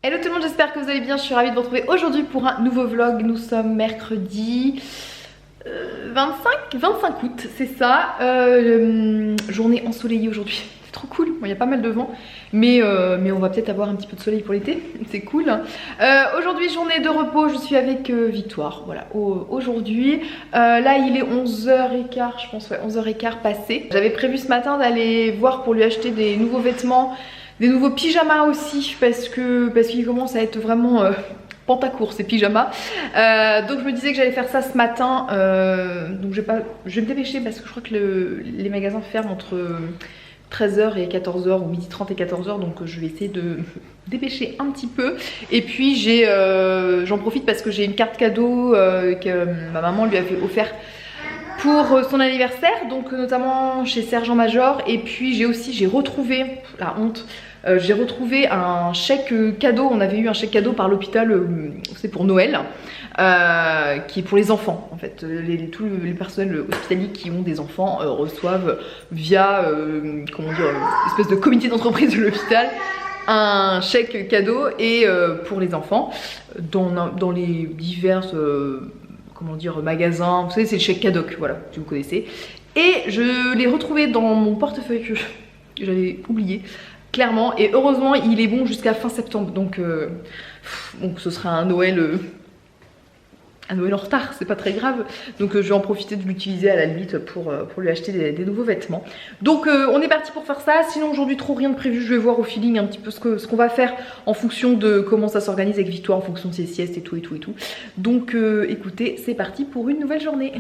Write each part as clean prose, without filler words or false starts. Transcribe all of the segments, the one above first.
Hello tout le monde, j'espère que vous allez bien, je suis ravie de vous retrouver aujourd'hui pour un nouveau vlog. Nous sommes mercredi 25 août, c'est ça, journée ensoleillée aujourd'hui, c'est trop cool, il y a pas mal de vent, mais on va peut-être avoir un petit peu de soleil pour l'été, c'est cool. Aujourd'hui journée de repos, je suis avec Victoire, voilà, aujourd'hui, là il est 11h15, je pense, ouais, 11h15 passé. J'avais prévu ce matin d'aller voir pour lui acheter des nouveaux vêtements, des nouveaux pyjamas aussi, parce qu'il commence à être vraiment pantacourt ces pyjamas. Donc je me disais que j'allais faire ça ce matin. Donc je vais me dépêcher parce que je crois que les magasins ferment entre 13h et 14h ou 12h30 et 14h. Donc je vais essayer de me dépêcher un petit peu. Et puis j'en profite parce que j'ai une carte cadeau que ma maman lui avait offert pour son anniversaire, donc notamment chez Sergent Major. Et puis j'ai retrouvé, la honte, j'ai retrouvé un chèque cadeau. On avait eu un chèque cadeau par l'hôpital, c'est pour Noël, qui est pour les enfants en fait. Tous les personnels hospitaliers qui ont des enfants reçoivent via, comment dire, une espèce de comité d'entreprise de l'hôpital, un chèque cadeau et pour les enfants dans les diverses comment dire, magasins, vous savez, c'est le chèque Cadoc, voilà, si vous connaissez. Et je l'ai retrouvé dans mon portefeuille que j'avais oublié, clairement, et heureusement il est bon jusqu'à fin septembre, donc ce sera un Noël en retard, c'est pas très grave. Donc je vais en profiter de l'utiliser à la limite pour lui acheter des nouveaux vêtements. Donc on est parti pour faire ça. Sinon aujourd'hui trop rien de prévu, je vais voir au feeling un petit peu ce qu'on va faire en fonction de comment ça s'organise avec Victoire, en fonction de ses siestes et tout et tout et tout. Donc écoutez, c'est parti pour une nouvelle journée.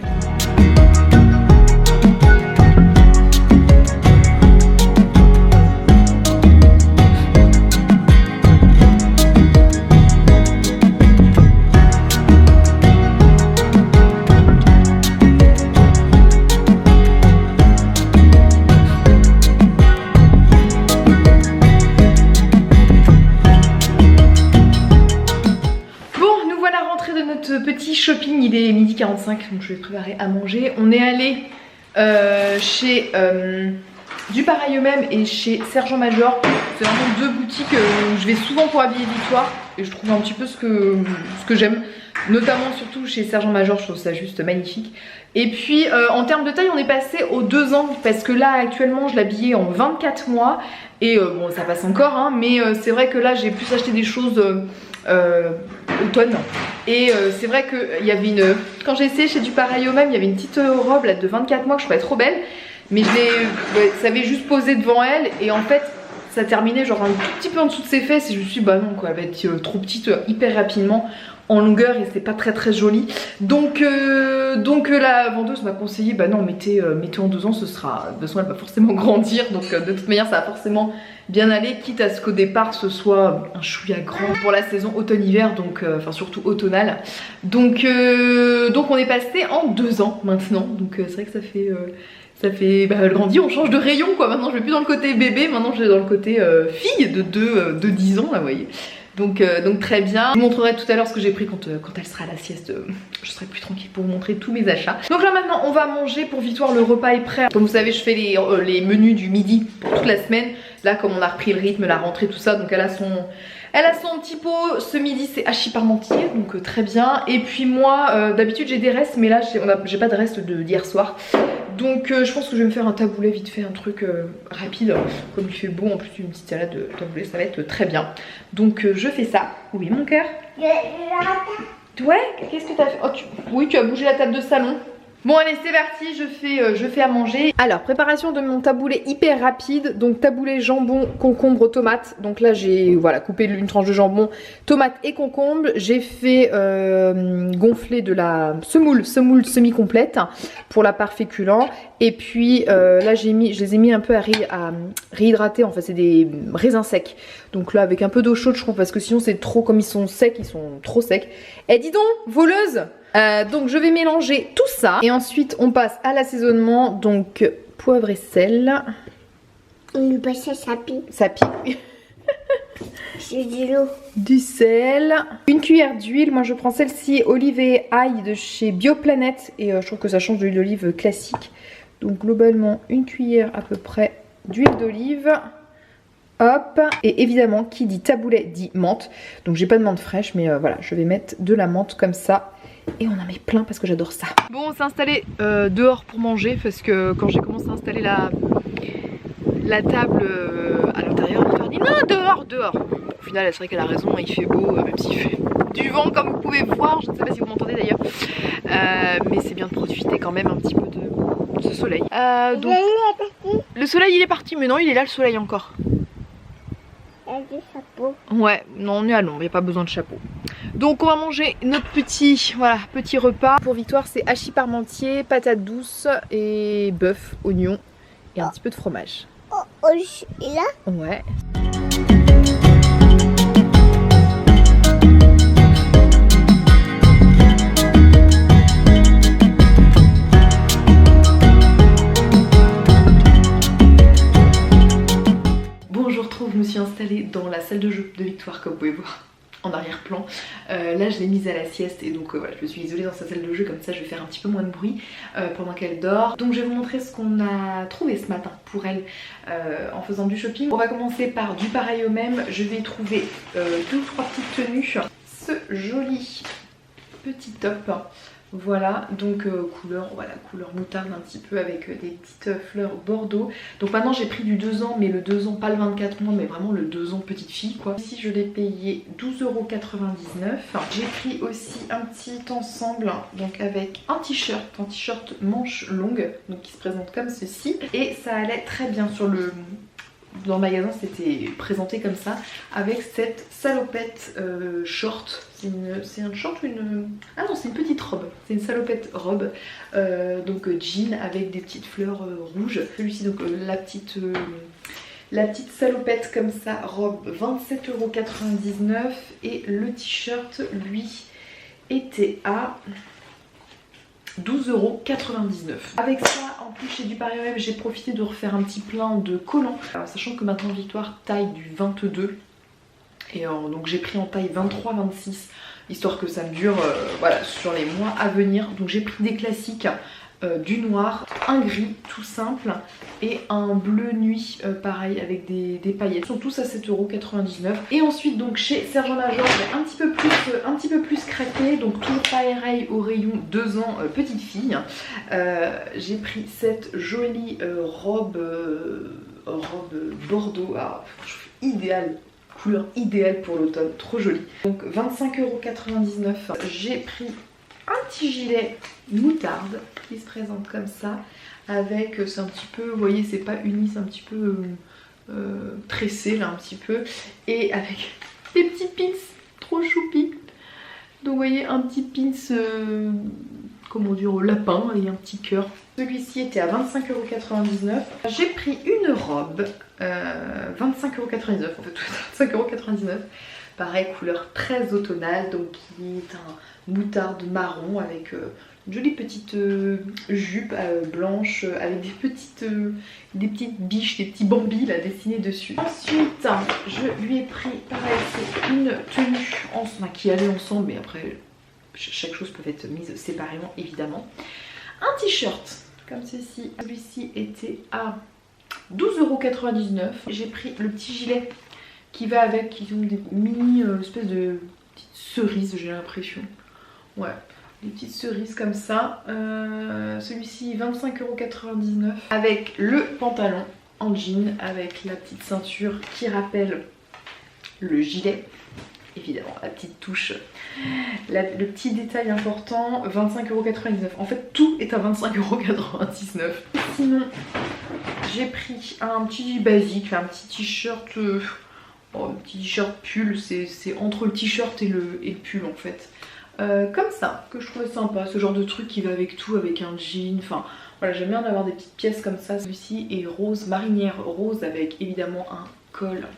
Petit shopping, il est 12h45, donc je vais préparer à manger. On est allé chez Du Pareil Eux Mêmes et chez Sergent Major. C'est vraiment deux boutiques où je vais souvent pour habiller Victoire et je trouve un petit peu ce que j'aime, notamment surtout chez Sergent Major, je trouve ça juste magnifique. Et puis en termes de taille, on est passé aux 2 ans parce que là actuellement je l'habillais en 24 mois et bon ça passe encore hein, mais c'est vrai que là j'ai plus acheté des choses automne et c'est vrai que il y avait quand j'ai essayé chez Du Pareil Eux Mêmes, il y avait une petite robe là de 24 mois que je trouvais trop belle, mais ça avait juste posé devant elle et en fait ça terminait genre un tout petit peu en dessous de ses fesses et je me suis dit bah non quoi, elle va être trop petite hyper rapidement en longueur et c'est pas très joli. Donc la vendeuse m'a conseillé bah non mettez en 2 ans, ce sera, de toute façon elle va forcément grandir, donc de toute manière ça va forcément bien aller, quitte à ce qu'au départ ce soit un chouïa grand pour la saison automne-hiver, donc enfin surtout automnale. Donc on est passé en 2 ans maintenant, donc c'est vrai que ça fait bah, elle grandit, on change de rayon quoi. Maintenant je vais plus dans le côté bébé, maintenant je vais dans le côté fille de 10 ans là vous voyez. Donc très bien. Je vous montrerai tout à l'heure ce que j'ai pris quand elle sera à la sieste. Je serai plus tranquille pour vous montrer tous mes achats. Donc là maintenant on va manger pour Victoire, le repas est prêt. Comme vous savez je fais les menus du midi pour toute la semaine. Là comme on a repris le rythme, la rentrée, tout ça, donc elle a son petit pot. Ce midi c'est hachis parmentier, donc très bien. Et puis moi d'habitude j'ai des restes, mais là j'ai pas de restes d'hier soir. Donc je pense que je vais me faire un taboulet vite fait, un truc rapide. Comme il fait beau, en plus une petite salade de taboulet, ça va être très bien. Donc je fais ça. Oui mon cœur. Ouais, qu'est-ce que t'as fait? Oh, oui, tu as bougé la table de salon. Bon allez c'est parti, je fais à manger. Alors préparation de mon taboulet hyper rapide. Donc taboulet jambon, concombre, tomate. Donc là j'ai voilà coupé une tranche de jambon, tomate et concombre. J'ai fait gonfler de la semoule semi-complète pour la part féculent. Et puis là je les ai mis un peu à réhydrater. En fait c'est des raisins secs. Donc là avec un peu d'eau chaude je crois, parce que sinon c'est trop, comme ils sont secs, ils sont trop secs. Eh dis donc voleuse. Donc je vais mélanger tout ça et ensuite on passe à l'assaisonnement, donc poivre et sel. On passe ça pique. Ça pique. C'est de l'eau. Du sel, une cuillère d'huile, moi je prends celle-ci olive et ail de chez Bioplanète et je trouve que ça change de l'huile d'olive classique. Donc globalement une cuillère à peu près d'huile d'olive. Hop, et évidemment qui dit taboulet dit menthe. Donc j'ai pas de menthe fraîche mais voilà, je vais mettre de la menthe comme ça. Et on en met plein parce que j'adore ça. Bon, on s'est installé dehors pour manger parce que quand j'ai commencé à installer la table à l'intérieur, il m'a dit non, dehors, dehors. Au final, c'est vrai qu'elle a raison, il fait beau, même s'il fait du vent comme vous pouvez voir. Je ne sais pas si vous m'entendez d'ailleurs. Mais c'est bien de profiter quand même un petit peu de ce soleil. Donc, le soleil il est parti, mais non, il est là le soleil encore. Chapeau. Ouais, non, on est à l'ombre, il n'y a pas besoin de chapeau. Donc on va manger notre petit repas. Pour Victoire, c'est hachis parmentier, patates douces et bœuf, oignon et un petit peu de fromage. Oh, il est là? Ouais. Je me suis installée dans la salle de jeu de Victoire, comme vous pouvez voir en arrière-plan. Là je l'ai mise à la sieste et donc voilà, je me suis isolée dans sa salle de jeu, comme ça je vais faire un petit peu moins de bruit pendant qu'elle dort. Donc je vais vous montrer ce qu'on a trouvé ce matin pour elle en faisant du shopping. On va commencer par du pareil au même. Je vais trouver 2 ou 3 petites tenues. Ce joli petit top. Voilà, donc couleur moutarde un petit peu avec des petites fleurs bordeaux. Donc maintenant j'ai pris du 2 ans, mais le 2 ans, pas le 24 mois, mais vraiment le 2 ans petite fille quoi. Ici je l'ai payé 12,99 €. J'ai pris aussi un petit ensemble, donc avec un t-shirt manche longue, donc qui se présente comme ceci. Et ça allait très bien dans le magasin, c'était présenté comme ça, avec cette salopette short. C'est un short ou une... Ah non, c'est une petite robe. C'est une salopette robe, donc jean avec des petites fleurs rouges. Celui-ci, donc la petite salopette comme ça, robe 27,99 €. Et le t-shirt, lui, était à 12,99 €. Avec ça, en plus chez du pareil au même, j'ai profité de refaire un petit plein de collants. Alors, sachant que maintenant Victoire taille du 22. Et donc j'ai pris en taille 23-26, histoire que ça me dure voilà, sur les mois à venir. Donc j'ai pris des classiques, du noir, un gris tout simple et un bleu nuit pareil avec des paillettes. Ils sont tous à 7,99 €. Et ensuite donc chez Sergent Major, j'ai un petit peu plus craqué. Donc toujours pareil au rayon 2 ans petite fille. J'ai pris cette jolie robe bordeaux. Alors, idéale. Couleur idéale pour l'automne, trop jolie. Donc 25,99 €. J'ai pris un petit gilet moutarde qui se présente comme ça. Avec, c'est un petit peu, vous voyez, c'est pas uni, c'est un petit peu tressé là un petit peu. Et avec des petits pins trop choupis. Donc vous voyez, un petit pins, comment dire, au lapin et un petit cœur. Celui-ci était à 25,99 €. J'ai pris une robe, 25,99 € en fait, 25,99 €. Pareil, couleur très automnale, donc qui est un moutarde marron avec une jolie petite jupe blanche avec des petites biches, des petits bambis là dessinés dessus. Ensuite, je lui ai pris, pareil, c'est une tenue qui allait ensemble, mais après chaque chose peut être mise séparément évidemment. Un t-shirt comme ceci, celui-ci était à 12,99 €. J'ai pris le petit gilet qui va avec, qui ont des mini espèces de petites cerises, j'ai l'impression. Ouais, des petites cerises comme ça. Celui-ci 25,99 € avec le pantalon en jean avec la petite ceinture qui rappelle le gilet. Évidemment, la petite touche, le petit détail important, 25,99 €. En fait, tout est à 25,99 €. Sinon, j'ai pris un petit basique, un petit t-shirt, un petit t-shirt pull, c'est entre le t-shirt et le pull en fait. Comme ça, que je trouvais sympa, ce genre de truc qui va avec tout, avec un jean, enfin voilà, j'aime bien avoir des petites pièces comme ça. Celui-ci est rose, marinière rose avec évidemment un col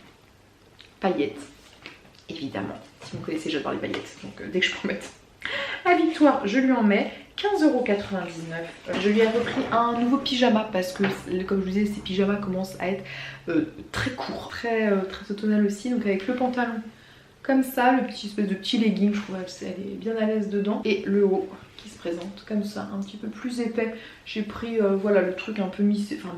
paillettes. Évidemment, si vous connaissez, j'adore les paillettes, donc dès que je peux en mettre à Victoire, je lui en mets 15,99 €. Je lui ai repris un nouveau pyjama parce que, comme je vous disais, ces pyjamas commencent à être très courts, très automnal aussi. Donc avec le pantalon comme ça, le petit espèce de petit legging, je trouve qu'elle est bien à l'aise dedans. Et le haut qui se présente comme ça, un petit peu plus épais. J'ai pris voilà le truc un peu mi-saison,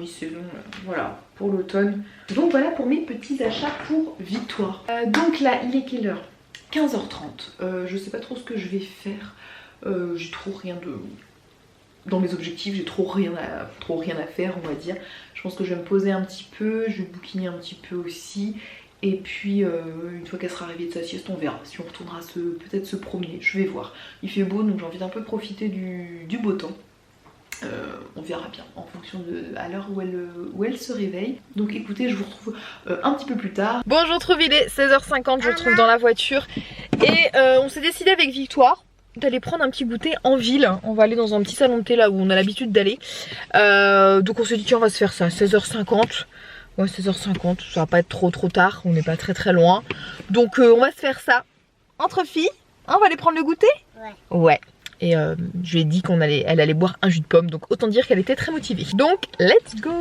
voilà, pour l'automne. Donc voilà pour mes petits achats pour Victoire. Donc là, il est quelle heure? 15h30. Je sais pas trop ce que je vais faire. J'ai trop rien de... Dans mes objectifs, j'ai trop rien à faire, on va dire. Je pense que je vais me poser un petit peu, je vais bouquiner un petit peu aussi. Et puis une fois qu'elle sera arrivée de sa sieste, on verra si on retournera peut-être se promener, je vais voir. Il fait beau donc j'ai envie d'un peu profiter du beau temps. On verra bien en fonction de à l'heure où elle se réveille. Donc écoutez, je vous retrouve un petit peu plus tard. Bon, je retrouve, il est 16h50, je retrouve dans la voiture. Et on s'est décidé avec Victoire d'aller prendre un petit goûter en ville. On va aller dans un petit salon de thé là où on a l'habitude d'aller. Donc on s'est dit tiens, on va se faire ça, 16h50. Ouais, 16h50, ça va pas être trop tard, on n'est pas très loin. Donc on va se faire ça entre filles. Hein, on va aller prendre le goûter? Ouais. Ouais. Et je lui ai dit qu'elle allait boire un jus de pomme, donc autant dire qu'elle était très motivée. Donc let's go!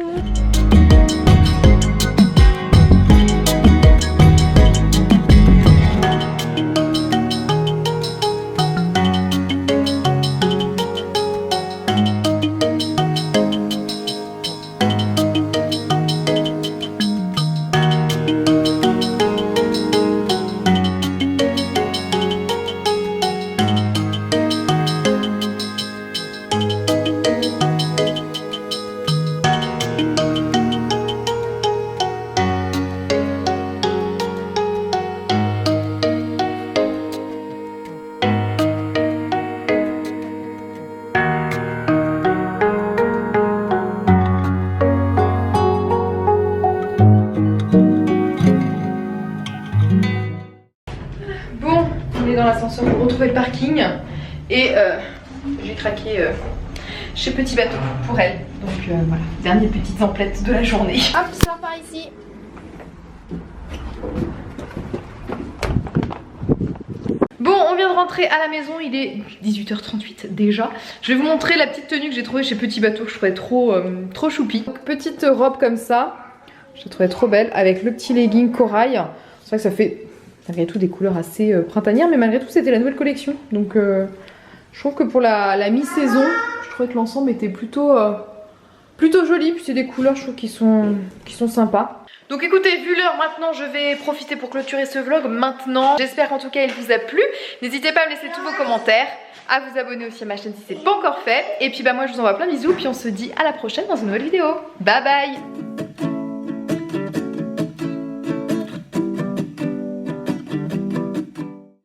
Dans l'ascenseur pour retrouver le parking et j'ai craqué chez Petit Bateau pour elle. Donc voilà, dernière petite emplettes de la journée. Hop, sors par ici. Bon, on vient de rentrer à la maison, il est 18h38 déjà. Je vais vous montrer la petite tenue que j'ai trouvée chez Petit Bateau que je trouvais trop choupi. Donc, petite robe comme ça, je la trouvais trop belle avec le petit legging corail. C'est vrai que ça fait malgré tout des couleurs assez printanières, mais malgré tout c'était la nouvelle collection. Donc je trouve que pour la mi-saison, je trouvais que l'ensemble était plutôt joli. Puis c'est des couleurs je trouve qui sont sympas. Donc écoutez, vu l'heure maintenant, je vais profiter pour clôturer ce vlog maintenant. J'espère qu'en tout cas il vous a plu. N'hésitez pas à me laisser tous vos commentaires, à vous abonner aussi à ma chaîne si c'est pas encore fait. Et puis bah moi je vous envoie plein de bisous, puis on se dit à la prochaine dans une nouvelle vidéo. Bye bye.